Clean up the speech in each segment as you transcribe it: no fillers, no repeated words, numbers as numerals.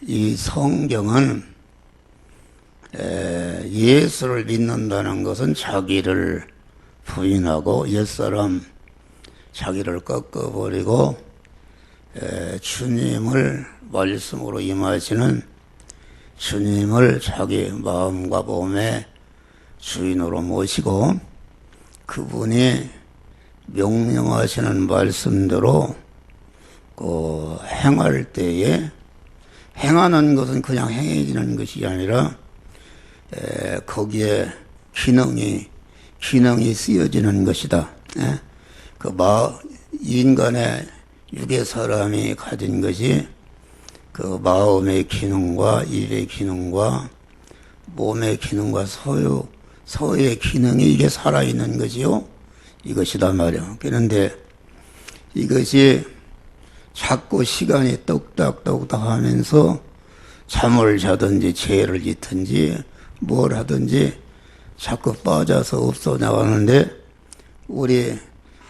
이 성경은 예수를 믿는다는 것은 자기를 부인하고 옛사람 자기를 꺾어버리고 주님을 말씀으로 임하시는 주님을 자기 마음과 몸의 주인으로 모시고 그분이 명령하시는 말씀대로 행할 때에 행하는 것은 그냥 행해지는 것이 아니라 거기에 기능이 쓰여지는 것이다. 인간의 육의 사람이 가진 것이 그 마음의 기능과 입의 기능과 몸의 기능과 서의 기능이 이게 살아있는 것이요. 이것이다 말이야. 그런데 이것이 자꾸 시간이 똑딱똑딱 하면서 잠을 자든지 죄를 짓든지 뭘 하든지 자꾸 빠져서 없어 나가는데 우리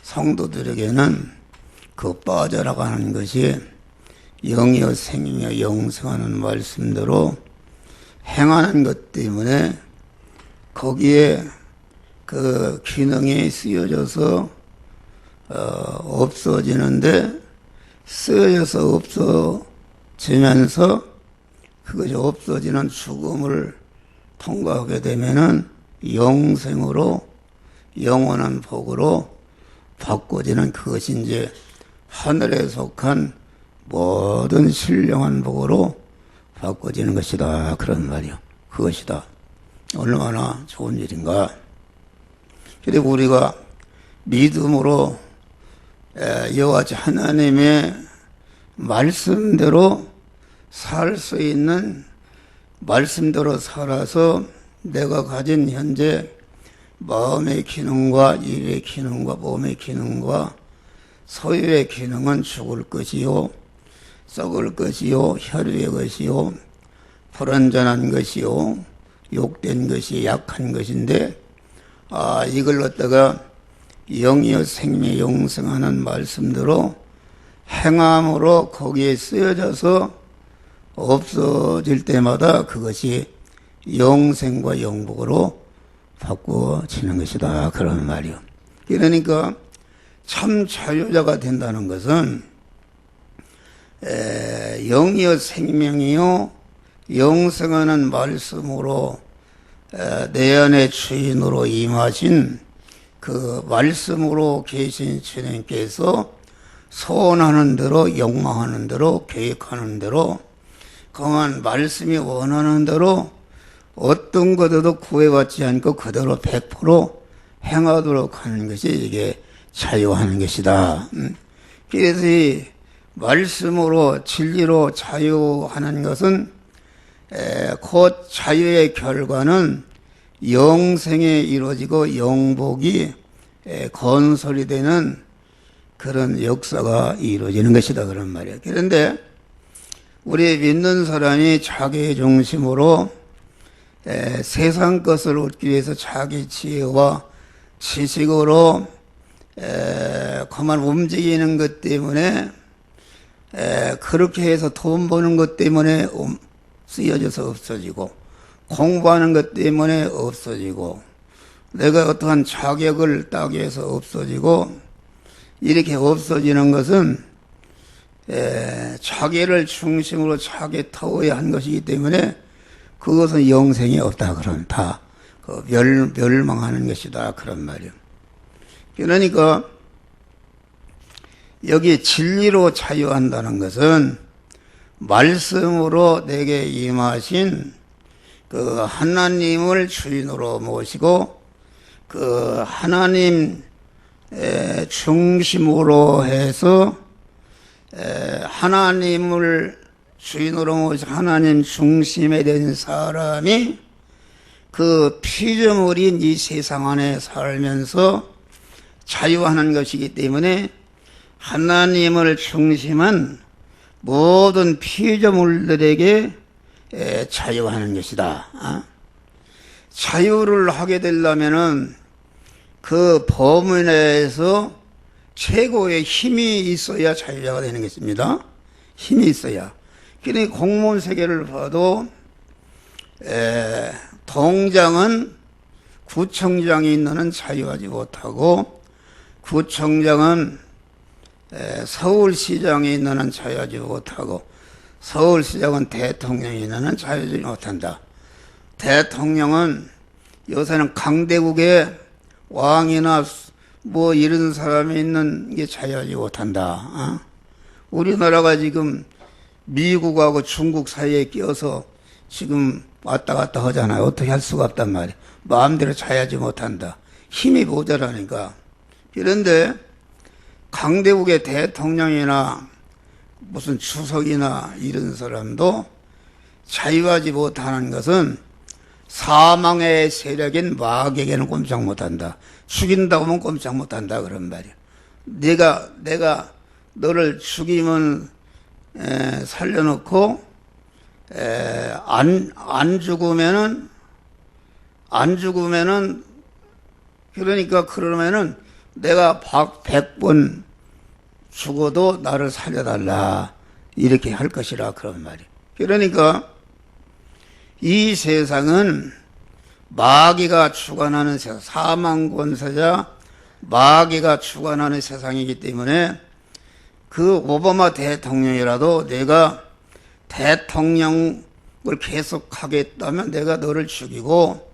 성도들에게는 그 빠져나가는 것이 영이여 생명이여 영생하는 말씀대로 행하는 것 때문에 거기에 그 기능이 쓰여져서 없어지는데 쓰여져서 없어지면서 그것이 없어지는 죽음을 통과하게 되면은 영생으로 영원한 복으로 바꿔지는 그것이 이제 하늘에 속한 모든 신령한 복으로 바꿔지는 것이다. 그런 말이요. 그것이다. 얼마나 좋은 일인가. 그리고 우리가 믿음으로 여호와 하나님의 말씀대로 살 수 있는 말씀대로 살아서 내가 가진 현재 마음의 기능과 입의 기능과 몸의 기능과 소유의 기능은 죽을 것이요 썩을 것이요 혈유의 것이요 불완전한 것이요 욕된 것이 약한 것인데 이걸 갖다가 영이여 생명 영생하는 말씀대로 행함으로 거기에 쓰여져서 없어질 때마다 그것이 영생과 영복으로 바꾸어지는 것이다. 그런 말이요. 그러니까 참 자유자가 된다는 것은 영이여 생명이요 영생하는 말씀으로 내 안의 주인으로 임하신 그 말씀으로 계신 주님께서 소원하는 대로 욕망하는 대로 계획하는 대로 그만 말씀이 원하는 대로 어떤 것에도 구애받지 않고 그대로 100% 행하도록 하는 것이 이게 자유하는 것이다. 그래서 이 말씀으로 진리로 자유하는 것은 곧 자유의 결과는 영생에 이루어지고 영복이 건설이 되는 그런 역사가 이루어지는 것이다. 그런 말이에요. 그런데 우리 믿는 사람이 자기 중심으로 세상 것을 얻기 위해서 자기 지혜와 지식으로 그만 움직이는 것 때문에 그렇게 해서 돈 버는 것 때문에 쓰여져서 없어지고 공부하는 것 때문에 없어지고 내가 어떠한 자격을 따기 위해서 없어지고 이렇게 없어지는 것은 자기를 중심으로 자기 터워야 한 것이기 때문에 그것은 영생이 없다. 그런 다 멸망하는 것이다. 그런 말이요. 그러니까 여기 진리로 자유한다는 것은 말씀으로 내게 임하신 그 하나님을 주인으로 모시고 그 하나님 중심으로 해서 하나님을 주인으로 모신 하나님 중심에 된 사람이 그 피조물인 이 세상 안에 살면서 자유하는 것이기 때문에 하나님을 중심한 모든 피조물들에게 자유하는 것이다. 자유를 하게 되려면은 그 범위 내에서 최고의 힘이 있어야 자유자가 되는 것입니다. 힘이 있어야. 그러니 공무원 세계를 봐도 동장은 구청장이 있는 자유하지 못하고 구청장은 서울시장이 있는 자유하지 못하고 서울시장은 대통령이 있는 자유하지 못한다. 대통령은 요새는 강대국의 왕이나 뭐 이런 사람이 있는 게 자유하지 못한다. 우리나라가 지금 미국하고 중국 사이에 끼어서 지금 왔다 갔다 하잖아요. 어떻게 할 수가 없단 말이에요. 마음대로 자유하지 못한다. 힘이 모자라니까. 그런데 강대국의 대통령이나 무슨 주석이나 이런 사람도 자유하지 못하는 것은 사망의 세력인 마귀에게는 꼼짝 못한다. 죽인다고 하면 꼼짝 못한다. 그런 말이야. 내가 너를 죽이면 살려놓고 안 죽으면은 그러니까 그러면은 내가 100번 죽어도 나를 살려달라 이렇게 할 것이라 그런 말이야. 그러니까 이 세상은 마귀가 주관하는 세상, 사망권세자 마귀가 주관하는 세상이기 때문에 그 오바마 대통령이라도 내가 대통령을 계속 하겠다면 내가 너를 죽이고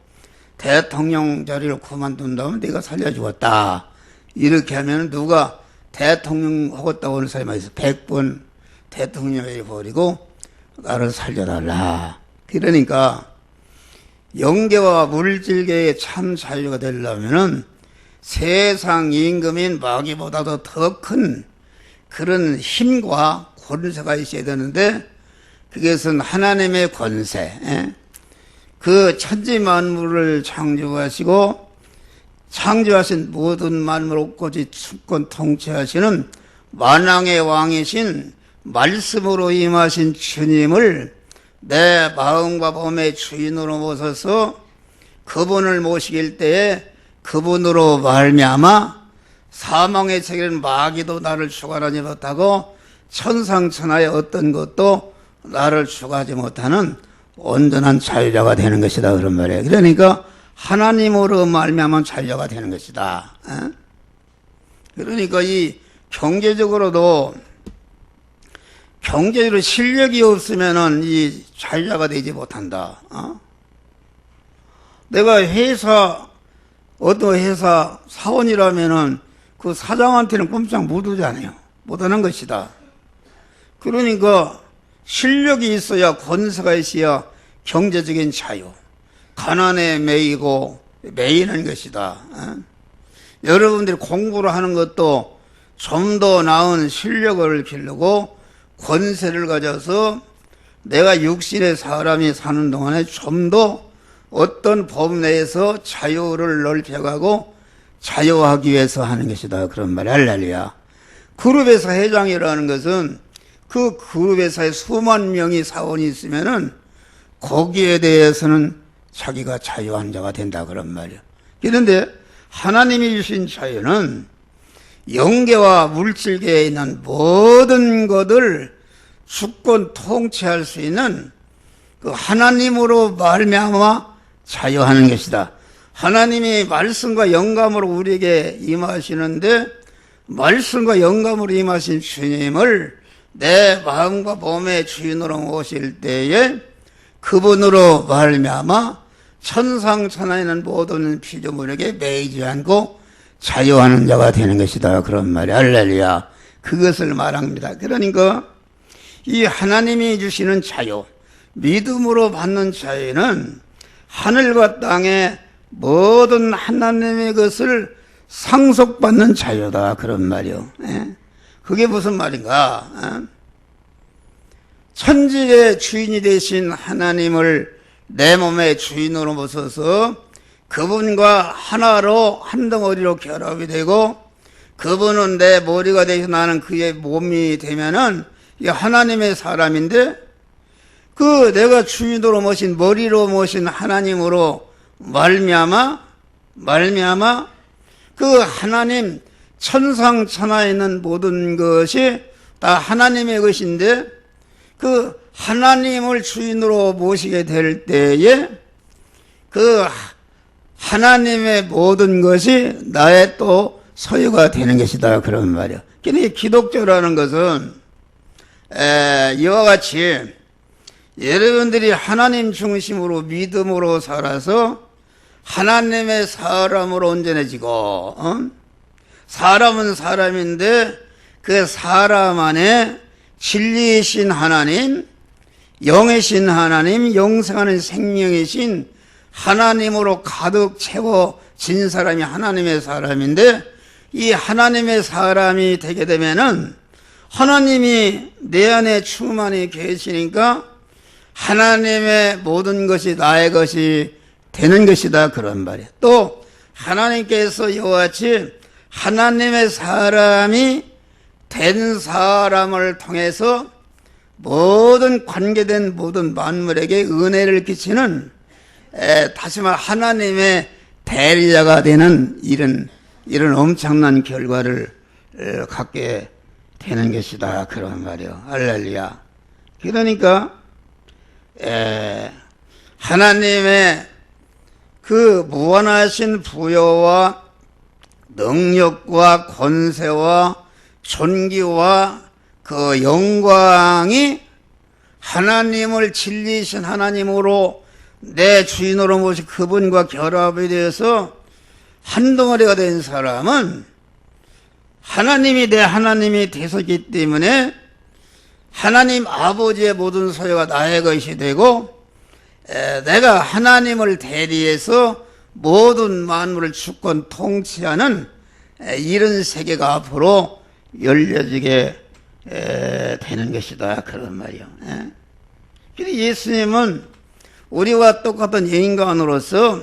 대통령 자리를 그만둔다면 내가 살려주었다. 이렇게 하면 누가 대통령 하겠다고 하는 사람이 있어. 100번 대통령을 버리고 나를 살려달라. 그러니까 영계와 물질계의 참 자유가 되려면은 세상 임금인 마귀보다도 더 큰 그런 힘과 권세가 있어야 되는데 그것은 하나님의 권세. 그 천지 만물을 창조하시고 창조하신 모든 만물 옷꽂이 주권 통치하시는 만왕의 왕이신 말씀으로 임하신 주님을 내 마음과 몸의 주인으로 모셔서 그분을 모시길 때에 그분으로 말미암아 사망의 세계는 마귀도 나를 주관하지 못하고 천상천하의 어떤 것도 나를 주관하지 못하는 온전한 자유자가 되는 것이다 그런 말이에요. 그러니까 하나님으로 말미암아 자유자가 되는 것이다. 그러니까 이 경제적으로 실력이 없으면은 이 자유자가 되지 못한다. 내가 어떤 회사 사원이라면은 그 사장한테는 꼼짝 못 하잖아요. 못 하는 것이다. 그러니까 실력이 있어야 권세가 있어야 경제적인 자유. 가난에 매이는 것이다. 여러분들이 공부를 하는 것도 좀 더 나은 실력을 기르고 권세를 가져서 내가 육신의 사람이 사는 동안에 좀 더 어떤 법 내에서 자유를 넓혀가고 자유하기 위해서 하는 것이다. 그런 말이 할렐루야. 그룹에서 회장이라는 것은 그 그룹에서의 수만 명이 사원이 있으면은 거기에 대해서는 자기가 자유한 자가 된다. 그런 말이야. 그런데 하나님이 주신 자유는 영계와 물질계에 있는 모든 것을 주권 통치할 수 있는 그 하나님으로 말미암아 자유하는 것이다. 하나님이 말씀과 영감으로 우리에게 임하시는데 말씀과 영감으로 임하신 주님을 내 마음과 몸의 주인으로 모실 때에 그분으로 말미암아 천상천하에 있는 모든 피조물에게 매이지 않고 자유하는 자가 되는 것이다. 그런 말이 할렐루야. 그것을 말합니다. 그러니까 이 하나님이 주시는 자유, 믿음으로 받는 자유는 하늘과 땅의 모든 하나님의 것을 상속받는 자유다. 그런 말이요. 그게 무슨 말인가? 천지의 주인이 되신 하나님을 내 몸의 주인으로 모셔서 그분과 하나로 한 덩어리로 결합이 되고 그분은 내 머리가 되셔서 나는 그의 몸이 되면은 이 하나님의 사람인데 그 내가 주인으로 모신 머리로 모신 하나님으로 말미암아 그 하나님 천상천하에 있는 모든 것이 다 하나님의 것인데 그 하나님을 주인으로 모시게 될 때에 그 하나님의 모든 것이 나의 또 소유가 되는 것이다. 그런 말이야. 그러니까 기독교라는 것은 이와 같이 여러분들이 하나님 중심으로 믿음으로 살아서 하나님의 사람으로 온전해지고 사람은 사람인데 그 사람 안에 진리이신 하나님, 영이신 하나님, 영생하는 생명이신 하나님으로 가득 채워진 사람이 하나님의 사람인데 이 하나님의 사람이 되게 되면은 하나님이 내 안에 충만히 계시니까 하나님의 모든 것이 나의 것이 되는 것이다. 그런 말이에요. 또 하나님께서 이와 같이 하나님의 사람이 된 사람을 통해서 모든 관계된 모든 만물에게 은혜를 끼치는 다시 말 하나님의 대리자가 되는 이런 엄청난 결과를 갖게 되는 것이다. 그런 말이요. 할렐루야. 그러니까 하나님의 그 무한하신 부여와 능력과 권세와 존귀와 그 영광이 하나님을 진리이신 하나님으로 내 주인으로 모신 그분과 결합이 되어서 한 덩어리가 된 사람은 하나님이 내 하나님이 되었기 때문에 하나님 아버지의 모든 소유가 나의 것이 되고 내가 하나님을 대리해서 모든 만물을 주권 통치하는 이런 세계가 앞으로 열려지게 되는 것이다. 그런 말이요. 그래서 예수님은 우리와 똑같은 인간으로서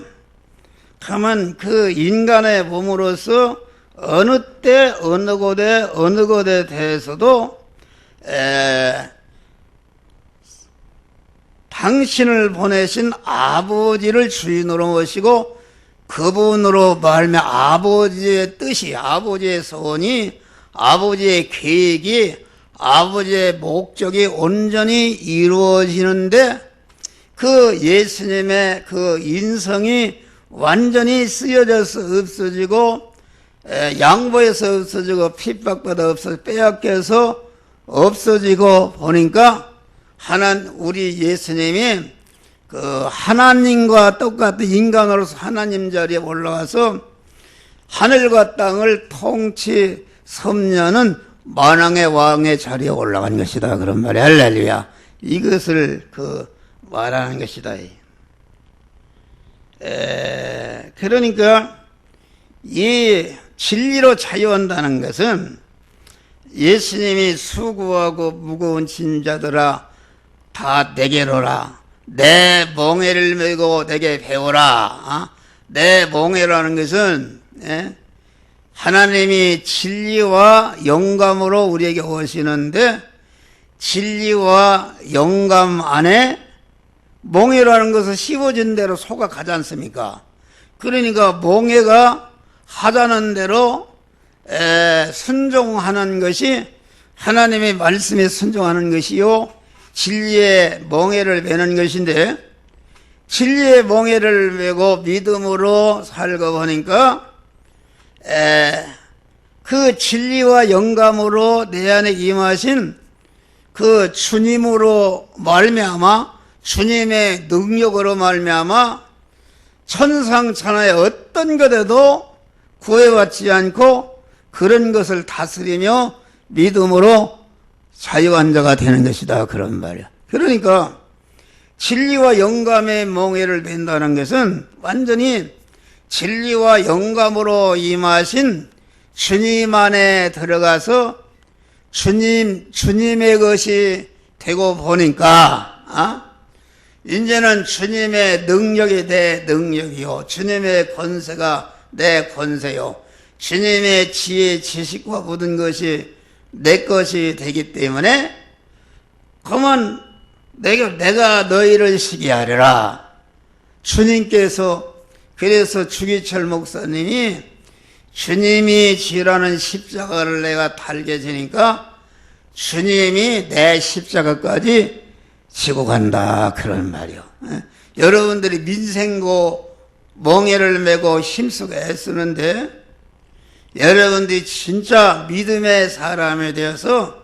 다만 그 인간의 몸으로서 어느 때 어느 곳에 대해서도 당신을 보내신 아버지를 주인으로 모시고 그분으로 말하면 아버지의 뜻이 아버지의 소원이 아버지의 계획이 아버지의 목적이 온전히 이루어지는데 그 예수님의 그 인성이 완전히 쓰여져서 없어지고 양보해서 없어지고 핍박받아 없어지고 빼앗겨서 없어지고 보니까 우리 예수님이 그 하나님과 똑같은 인간으로서 하나님 자리에 올라가서 하늘과 땅을 통치 섭려는 만왕의 왕의 자리에 올라간 것이다. 그런 말이야. 할렐루야. 이것을 말하는 것이다. 그러니까 이 진리로 자유한다는 것은 예수님이 수고하고 무거운 짐자들아 다 내게로라. 내 멍에를 메고 내게 배우라. 내 멍에라는 것은 하나님이 진리와 영감으로 우리에게 오시는데 진리와 영감 안에 멍에라는 것은 씹어진 대로 소가 가지 않습니까? 그러니까 멍에가 하자는 대로 순종하는 것이 하나님의 말씀에 순종하는 것이요 진리의 멍에를 매는 것인데 진리의 멍에를 메고 믿음으로 살고 보니까 그 진리와 영감으로 내 안에 임하신 그 주님으로 말미암아 주님의 능력으로 말미암아 천상천하의 어떤 것에도 구애받지 않고 그런 것을 다스리며 믿음으로 자유한 자가 되는 것이다. 그런 말이야. 그러니까 진리와 영감의 멍에를 맨다는 것은 완전히 진리와 영감으로 임하신 주님 안에 들어가서 주님의 것이 되고 보니까 이제는 주님의 능력이 내 능력이요 주님의 권세가 내 권세요 주님의 지혜 지식과 모든 것이 내 것이 되기 때문에 그러면 내가 너희를 시기하리라. 주님께서 그래서 주기철 목사님이 주님이 지라는 십자가를 내가 달게 되니까 주님이 내 십자가까지 지고 간다 그런 말이요. 여러분들이 민생고 멍에를 메고 힘쓰고 애쓰는데 여러분들이 진짜 믿음의 사람이 되어서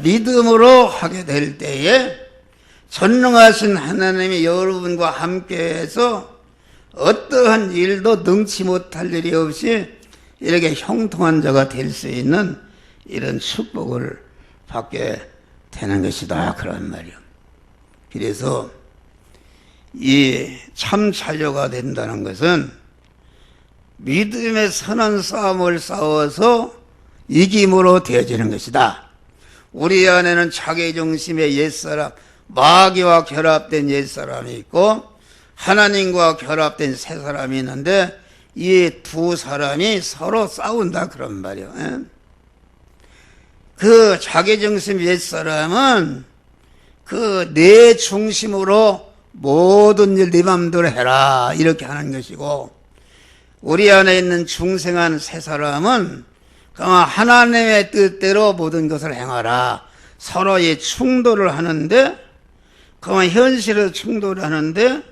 믿음으로 하게 될 때에 전능하신 하나님이 여러분과 함께해서 어떠한 일도 능치 못할 일이 없이 이렇게 형통한 자가 될 수 있는 이런 축복을 받게 되는 것이다 그런 말이요. 그래서 이 참 자녀가 된다는 것은 믿음의 선한 싸움을 싸워서 이김으로 되어지는 것이다. 우리 안에는 자기중심의 옛사람, 마귀와 결합된 옛사람이 있고 하나님과 결합된 새사람이 있는데 이 두 사람이 서로 싸운다 그런 말이에요. 그 자기중심 옛사람은 그 내 중심으로 모든 일 네 맘대로 해라 이렇게 하는 것이고 우리 안에 있는 중생한 새사람은 하나님의 뜻대로 모든 것을 행하라. 서로의 충돌을 하는데 현실을 충돌하는데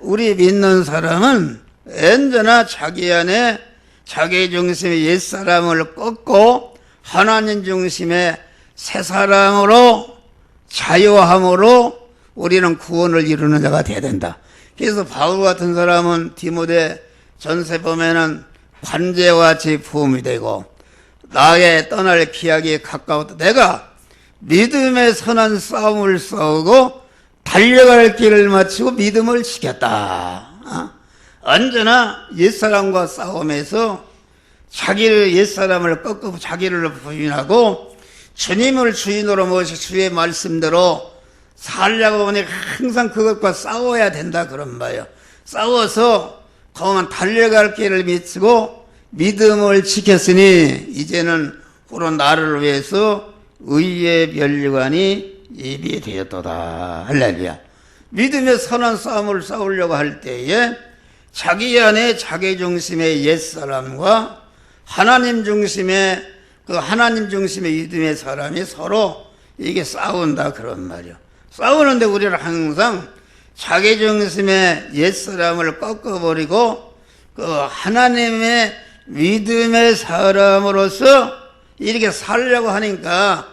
우리 믿는 사람은 언제나 자기 안에 자기 중심의 옛사람을 꺾고 하나님 중심의 새사람으로 자유함으로 우리는 구원을 이루는 자가 되어야 된다. 그래서 바울 같은 사람은 디모데 전서 보면은 관제와 같이 부음이 되고 나의 떠날 기약이 가까웠다. 내가 믿음의 선한 싸움을 싸우고 달려갈 길을 마치고 믿음을 지켰다. 언제나 옛사람과 싸움에서 자기를 옛사람을 꺾고 자기를 부인하고 주님을 주인으로 모시 주의 말씀대로 살려고 보니 항상 그것과 싸워야 된다 그런 말이에요. 싸워서 그만 달려갈 길을 미치고 믿음을 지켰으니 이제는 후로 나를 위해서 의의 면류관이 예비되었도다. 할렐루야. 믿음의 선한 싸움을 싸우려고 할 때에 자기 안에 자기 중심의 옛사람과 하나님 중심의 믿음의 사람이 서로 이게 싸운다 그런 말이요. 싸우는데 우리는 항상 자기 중심의 옛사람을 꺾어버리고 그 하나님의 믿음의 사람으로서 이렇게 살려고 하니까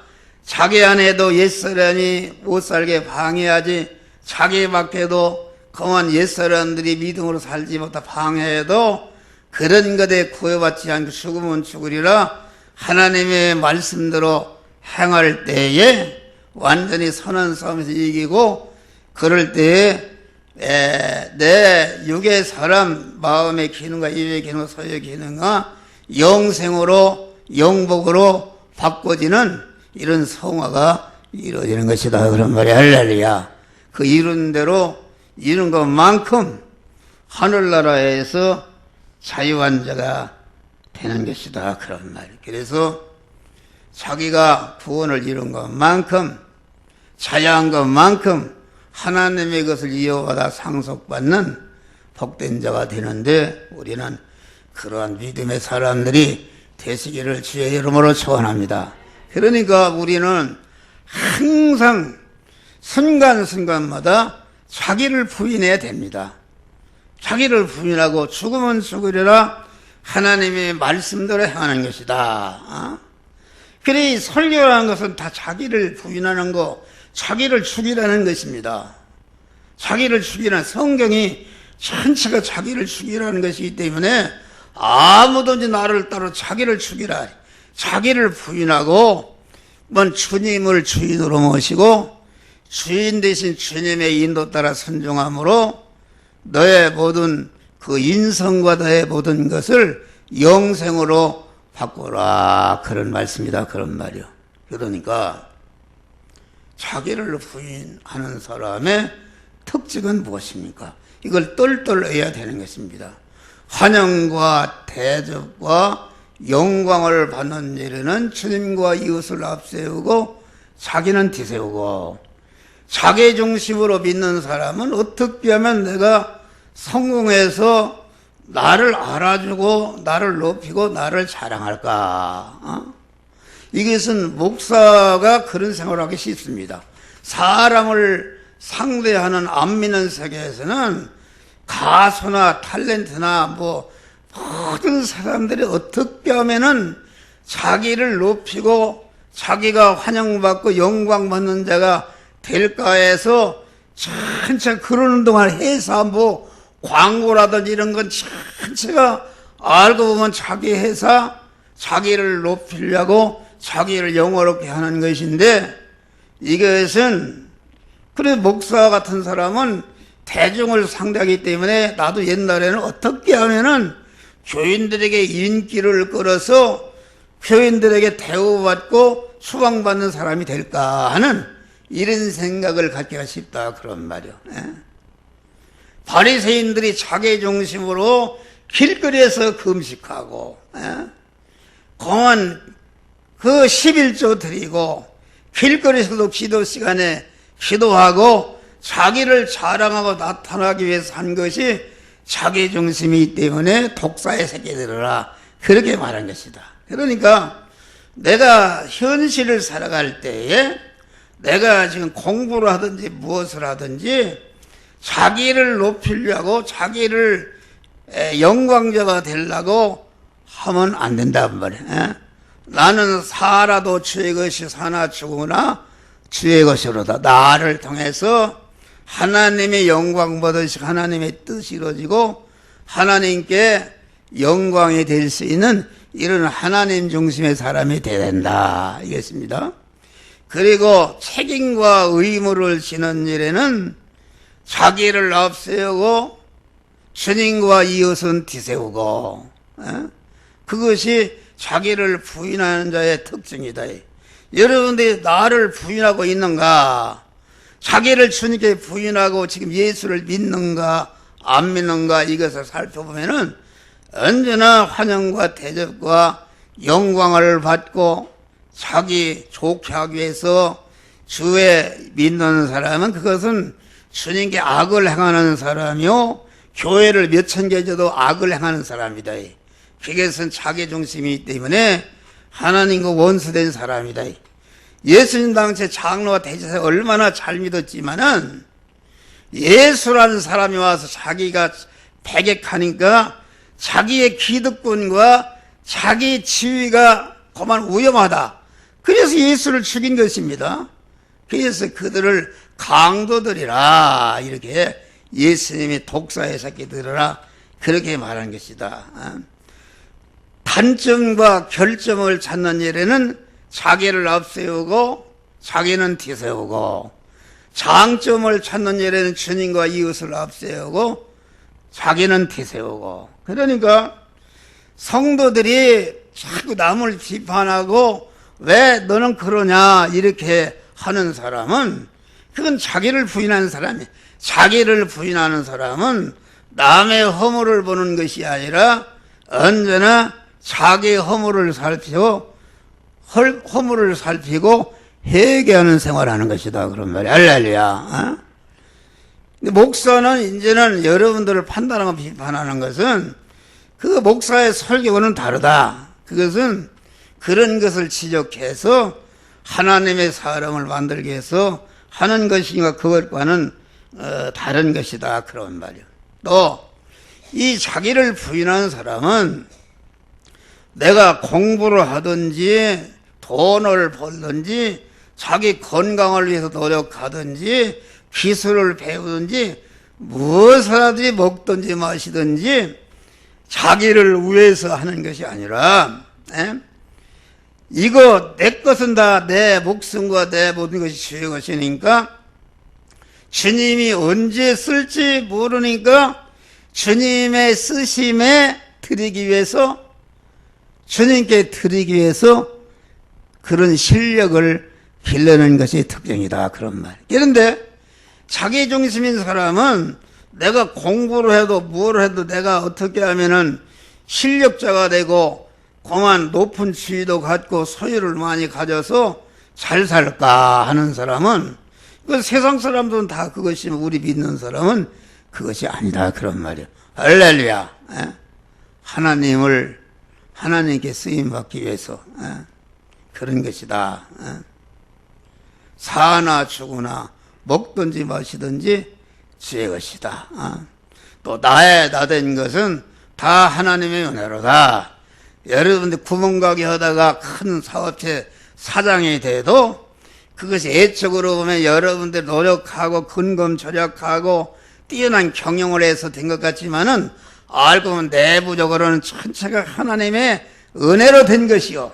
자기 안에도 옛사람이 못 살게 방해하지 자기 밖에도 그만 옛사람들이 믿음으로 살지 못하 방해해도 그런 것에 구애받지 않고 죽으면 죽으리라 하나님의 말씀대로 행할 때에 완전히 선한 싸움에서 이기고 그럴 때에 내 육의 사람 마음의 기능과 입의 기능과 소유의 기능과 영생으로 영복으로 바꿔지는 이런 성화가 이루어지는 것이다 그런 말이야. 할렐루야. 그 이룬 대로 이룬 것만큼 하늘나라에서 자유한 자가 되는 것이다 그런 말이야. 그래서 자기가 구원을 이룬 것만큼 자유한 것만큼 하나님의 것을 이어받아 상속받는 복된 자가 되는데 우리는 그러한 믿음의 사람들이 되시기를 주의 이름으로 축원합니다. 그러니까 우리는 항상 순간순간마다 자기를 부인해야 됩니다. 자기를 부인하고 죽으면 죽으리라 하나님의 말씀대로 행하는 것이다. 그래 이 설교라는 것은 다 자기를 부인하는 거 자기를 죽이라는 것입니다. 자기를 죽이라는 성경이 전체가 자기를 죽이라는 것이기 때문에 아무든지 나를 따로 자기를 죽이라 자기를 부인하고 주님을 주인으로 모시고 주인 대신 주님의 인도 따라 순종함으로 너의 모든 그 인성과 너의 모든 것을 영생으로 바꾸라 그런 말씀이다 그런 말이요. 그러니까 자기를 부인하는 사람의 특징은 무엇입니까? 이걸 똘똘해야 되는 것입니다. 환영과 대접과 영광을 받는 일에는 주님과 이웃을 앞세우고 자기는 뒤세우고 자기 중심으로 믿는 사람은 어떻게 하면 내가 성공해서 나를 알아주고 나를 높이고 나를 자랑할까? 이것은 목사가 그런 생활을 하기 쉽습니다. 사람을 상대하는 안 믿는 세계에서는 가수나 탤런트나 뭐 모든 사람들이 어떻게 하면은 자기를 높이고 자기가 환영받고 영광받는 자가 될까 해서 전체 그러는 동안 회사 뭐 광고라든지 이런 건 전체가 알고 보면 자기 회사 자기를 높이려고 자기를 영화롭게 하는 것인데, 이것은 그래 목사 같은 사람은 대중을 상대하기 때문에 나도 옛날에는 어떻게 하면은 교인들에게 인기를 끌어서 교인들에게 대우받고 수방받는 사람이 될까 하는 이런 생각을 갖기가 쉽다 그런 말이요. 바리새인들이 자기 중심으로 길거리에서 금식하고 공안 그 11조 드리고 길거리에서도 기도 시간에 기도하고 자기를 자랑하고 나타나기 위해서 한 것이 자기 중심이기 때문에 독사의 새끼들이라 그렇게 말한 것이다. 그러니까 내가 현실을 살아갈 때에 내가 지금 공부를 하든지 무엇을 하든지 자기를 높이려고 자기를 영광자가 되려고 하면 안 된단 말이야. 나는 살아도 주의 것이 사나 죽으나 주의 것이로다. 나를 통해서 하나님의 영광 받으시고 하나님의 뜻이 이루어지고 하나님께 영광이 될 수 있는 이런 하나님 중심의 사람이 되어야 된다 이것입니다. 그리고 책임과 의무를 지는 일에는 자기를 앞세우고 주님과 이웃은 뒤세우고 그것이 자기를 부인하는 자의 특징이다. 여러분들이 나를 부인하고 있는가? 자기를 주님께 부인하고 지금 예수를 믿는가 안 믿는가 이것을 살펴보면은 언제나 환영과 대접과 영광을 받고 자기 좋게 하기 위해서 주에 믿는 사람은 그것은 주님께 악을 행하는 사람이요 교회를 몇천 개 줘도 악을 행하는 사람이다. 그것은 자기 중심이기 때문에 하나님과 원수된 사람이다. 예수님 당시에 장로와 대제사 얼마나 잘 믿었지만은 예수라는 사람이 와서 자기가 배격하니까 자기의 기득권과 자기 지위가 그만 위험하다. 그래서 예수를 죽인 것입니다. 그래서 그들을 강도들이라 이렇게 예수님이 독사의 새끼들이라 그렇게 말한 것이다. 단점과 결점을 찾는 일에는 자기를 앞세우고 자기는 뒤세우고, 장점을 찾는 일에는 주님과 이웃을 앞세우고 자기는 뒤세우고. 그러니까 성도들이 자꾸 남을 비판하고 왜 너는 그러냐 이렇게 하는 사람은 그건 자기를 부인하는 사람이에요. 자기를 부인하는 사람은 남의 허물을 보는 것이 아니라 언제나 자기 허물을 살피고 회개하는 생활하는 것이다 그런 말이야. 할렐루야. 목사는 이제는 여러분들을 판단하고 비판하는 것은 그 목사의 설교는 다르다. 그것은 그런 것을 지적해서 하나님의 사람을 만들기 위해서 하는 것이니까 그것과는 다른 것이다 그런 말이야. 또 이 자기를 부인하는 사람은 내가 공부를 하든지 돈을 벌든지 자기 건강을 위해서 노력하든지 기술을 배우든지 무엇을 하든지 먹든지 마시든지 자기를 위해서 하는 것이 아니라 이거 내 것은 다 내 목숨과 내 모든 것이 주의 것이니까 주님이 언제 쓸지 모르니까 주님의 쓰심에 드리기 위해서 주님께 드리기 위해서 그런 실력을 길러내는 것이 특징이다 그런 말. 그런데 자기 중심인 사람은 내가 공부를 해도 뭘 해도 내가 어떻게 하면은 실력자가 되고 그만 높은 지위도 갖고 소유를 많이 가져서 잘 살까 하는 사람은 그 세상 사람들은 다 그것이면 우리 믿는 사람은 그것이 아니다 그런 말이야. 할렐루야. 하나님께 쓰임받기 위해서 그런 것이다. 사나 죽으나 먹든지 마시든지 주의 것이다. 또 나된 것은 다 하나님의 은혜로다. 여러분들 구멍가게 하다가 큰 사업체 사장이 돼도 그것이 애적으로 보면 여러분들 노력하고 근검 절약하고 뛰어난 경영을 해서 된 것 같지만은 알고 보면 내부적으로는 전체가 하나님의 은혜로 된 것이요.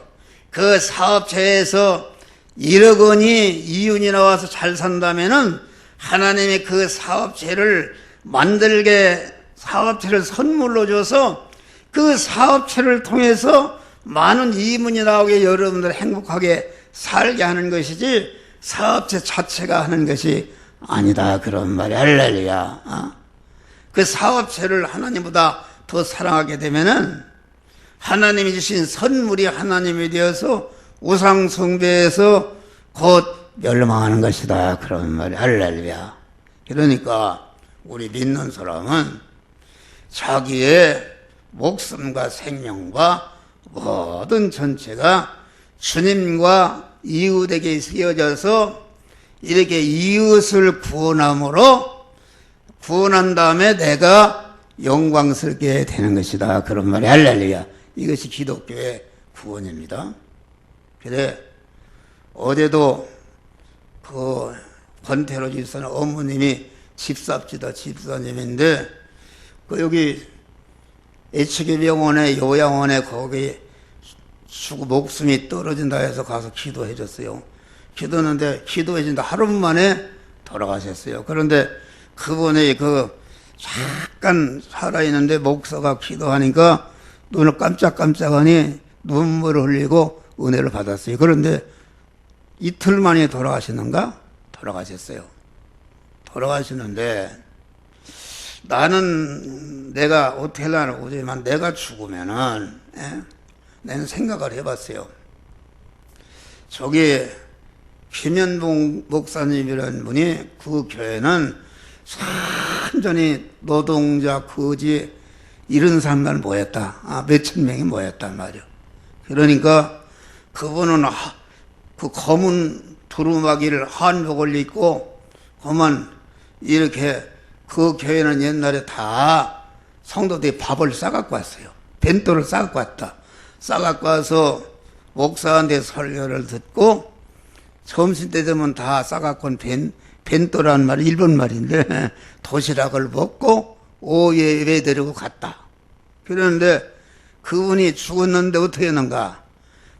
그 사업체에서 1억 원이 이윤이 나와서 잘 산다면은 하나님이 그 사업체를 만들게 사업체를 선물로 줘서 그 사업체를 통해서 많은 이문이 나오게 여러분들 행복하게 살게 하는 것이지 사업체 자체가 하는 것이 아니다. 그런 말이 할렐루야. 그 사업체를 하나님보다 더 사랑하게 되면은 하나님이 주신 선물이 하나님이 되어서 우상 숭배에서 곧 멸망하는 것이다. 그런 말이 할렐루야. 그러니까 우리 믿는 사람은 자기의 목숨과 생명과 모든 전체가 주님과 이웃에게 쓰여져서 이렇게 이웃을 구원함으로 구원한 다음에 내가 영광스럽게 되는 것이다. 그런 말이 할렐루야. 이것이 기독교의 구원입니다. 그래 어제도 그 권태로 집사는 어머님이 집사입니다. 집사님인데 그 여기 애치기병원에 요양원에 거기 죽고 목숨이 떨어진다 해서 가서 기도해 줬어요. 기도했는데 기도해 준다 하루 만에 돌아가셨어요. 그런데 그분이 그 잠깐 살아있는데 목사가 기도하니까 눈을 깜짝깜짝하니 눈물을 흘리고 은혜를 받았어요. 그런데 이틀 만에 돌아가시는가? 돌아가셨어요. 돌아가시는데 나는 내가 어떻게 하려나 모르지만 내가 죽으면은 나는 생각을 해봤어요. 저기 김현봉 목사님이라는 분이 그 교회는 완전히 노동자, 거지 이런 사람만 모였다. 몇천 명이 모였단 말이야. 그러니까 그분은 그 검은 두루마기를 한복을 입고 그만 이렇게 그 교회는 옛날에 다 성도들이 밥을 싸갖고 왔어요. 벤또를 싸갖고 왔다. 싸갖고 와서 목사한테 설교를 듣고 점심때 되면 다 싸갖고 온 벤또라는 말이 일본 말인데 도시락을 먹고 오후에 예배 드리고 갔다. 그런데 그분이 죽었는데 어떻게 했는가?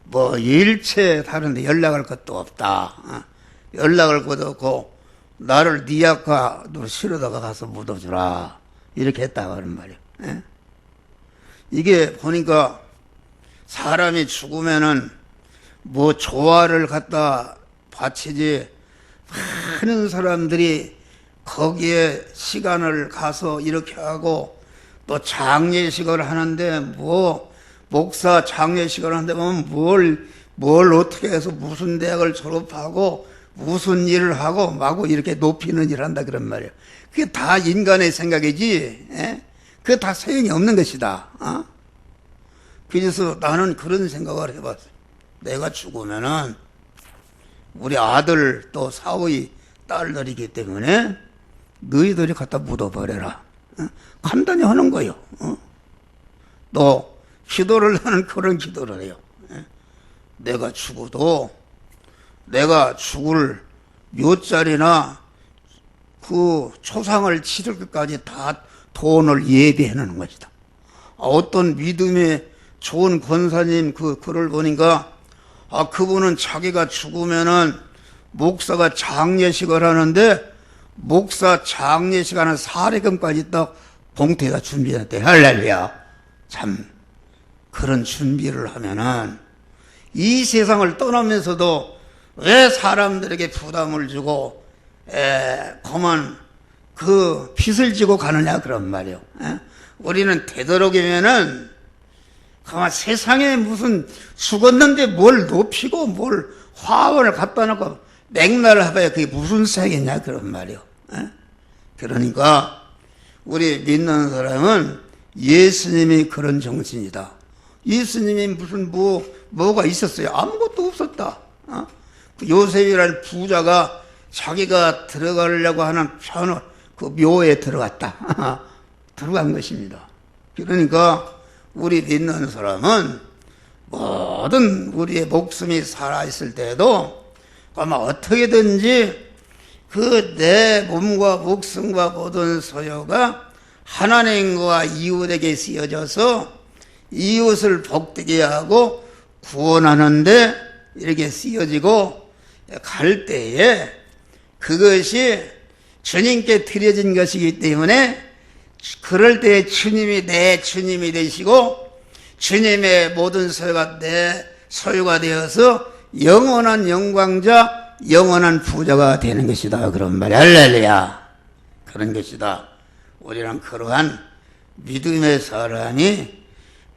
뭐 일체 다른데 연락할 것도 없다. 연락할 것도 없고 나를 네 아까도 실어다가 가서 묻어주라. 이렇게 했다 그런 말이에요. 이게 보니까 사람이 죽으면은 뭐 조화를 갖다 바치지 많은 사람들이 거기에 시간을 가서 이렇게 하고 또 장례식을 하는데 뭐 목사 장례식을 하는데 보면 뭘 어떻게 해서 무슨 대학을 졸업하고 무슨 일을 하고 마구 이렇게 높이는 일을 한다 그런 말이에요. 그게 다 인간의 생각이지 그게 다 소용이 없는 것이다. 그래서 나는 그런 생각을 해봤어요. 내가 죽으면은 우리 아들 또 사위 딸들이기 때문에 너희들이 갖다 묻어버려라. 간단히 하는 거예요. 또 기도를 하는 그런 기도를 해요. 내가 죽어도 내가 죽을 묘자리나 그 초상을 치를 것까지 다 돈을 예비해 놓는 것이다. 어떤 믿음의 좋은 권사님 그 글을 보니까 그분은 자기가 죽으면은 목사가 장례식을 하는데 목사 장례식 하는 사례금까지 딱 봉투에다 준비했대. 할렐루야. 참 그런 준비를 하면은 이 세상을 떠나면서도 왜 사람들에게 부담을 주고 그만 그 빚을 지고 가느냐 그런 말이요. 우리는 되도록이면은 그만 세상에 무슨 죽었는데 뭘 높이고 뭘 화원을 갖다 놓고 맥날을 해봐야 그게 무슨 색이냐 그런 말이요. 그러니까 우리 믿는 사람은 예수님이 그런 정신이다. 예수님이 무슨 뭐가 있었어요? 아무것도 없었다. 그 요셉이라는 부자가 자기가 들어가려고 하는 그 묘에 들어갔다. 들어간 것입니다. 그러니까 우리 믿는 사람은 모든 우리의 목숨이 살아있을 때에도 아마 어떻게든지 그 내 몸과 목숨과 모든 소유가 하나님과 이웃에게 쓰여져서 이웃을 복되게 하고 구원하는데 이렇게 쓰여지고 갈 때에 그것이 주님께 드려진 것이기 때문에 그럴 때 주님이 내 주님이 되시고 주님의 모든 소유가 내 소유가 되어서 영원한 영광자 영원한 부자가 되는 것이다. 그런 말이 할렐루야. 그런 것이다. 우리는 그러한 믿음의 사람이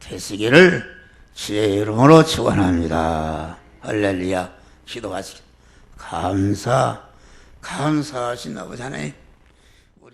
되시기를 주의 이름으로 축원합니다. 할렐루야. 기도하시기 감사하신 아버지 하나님